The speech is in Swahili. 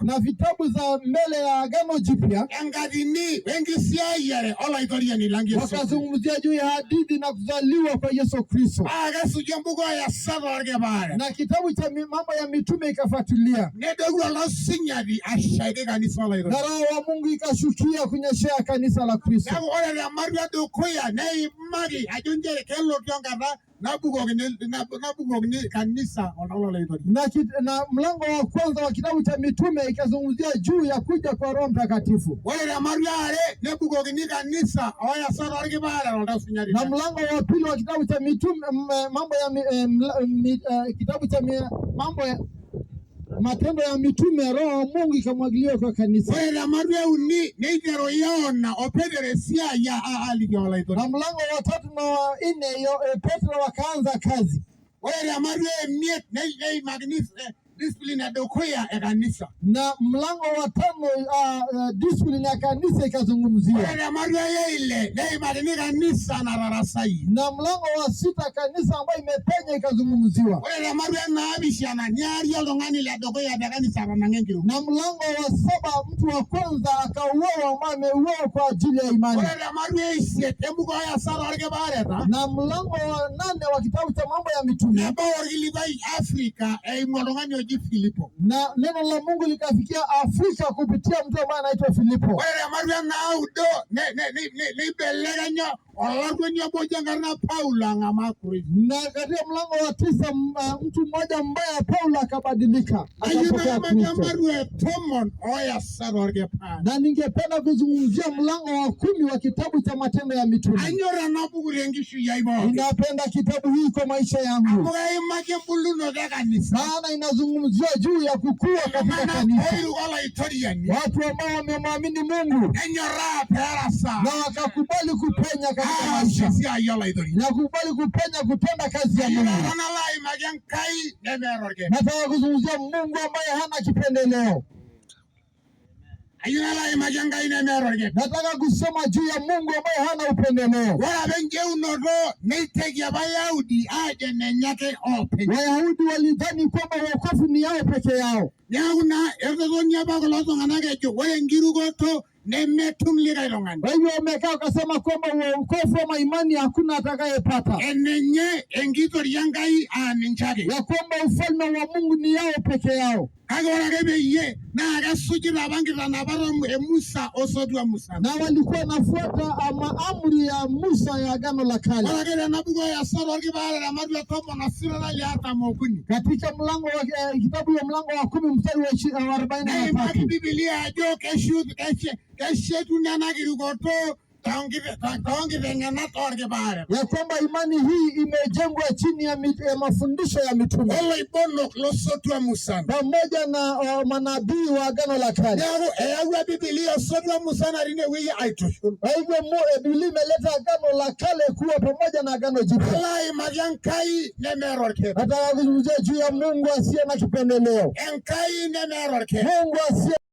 na vitabu za mbele ya Agano Jipya wakazungumzia juu ya hadithi na kuzaliwa kwa Yesu Kristo. Na kitabu cha Mambo ya Mitume ikafuatilia. Na Roho wa Mungu ikashukia kunyeshea kanisa la Kristo. Na mlango wa kwanza wa kitabu cha Mitume ikazungumzia juu ya kuja kwa Roho Mtakatifu. Na mlango wa pili wa kitabu cha Mitume Matendo ya Mitume, Roho wa Mungu ikamwagiliwa kwa kanisa. Na mlango wa tatu na wa nne Petro wakaanza kazi. Na mlango wa tano discipline ya kanisa ikazungumziwa. Na mlango wa sita kanisa ambayo imepenya ikazungumziwa. Na mlango wa saba mtu wa kwanza akauawa ambaye ameuawa kwa ajili ya imani. Na mlango wa nane wa kitabu cha Mambo ya Mitume Filipo. Na neno la Mungu likafikia Afrika kupitia mtu ambaye anaitwa Filipo. Na katika mlango wa tisa mtu mmoja mbaya Paulo akabadilika. Na ningependa kuzungumzia mlango wa 10 wa kitabu cha Matendo ya Mitume. Ninapenda kitabu hii kwa maisha yangu. Maana inazungumzia juu ya kukua katika kanisa. Watu ambao wamemwamini Mungu na wakakubali kupenya katika maisha. Na kukubali kupenya kutenda kazi ya Mungu. Nataka kuzungumzia Mungu ambaye hana kipendeleo. Nataka kusema juu ya Mungu ambaye hana upendeleo. Wayahudi walidhani kwamba wokovu ni yao peke yao. Kwa hivyo wamekaa wakasema kwamba wokovu ama imani hakuna atakayepata. Ya kwamba ufalme wa Mungu ni yao peke yao. Na walikuwa nafuata amri ya Musa ya Agano la Kale. Katika mlango wa kitabu ya mlango wa 10 mstari wa 43. Ya kwamba imani hii imejengwa chini ya mafundisho ya mitume pamoja na manabii wa Agano la Kale. Kwa hivyo Biblia imeleta Agano la Kale kuwa pamoja na Agano Jipya. Nataka kuzungumzia juu ya Mungu asiye na kipendeleo. Mungu asiye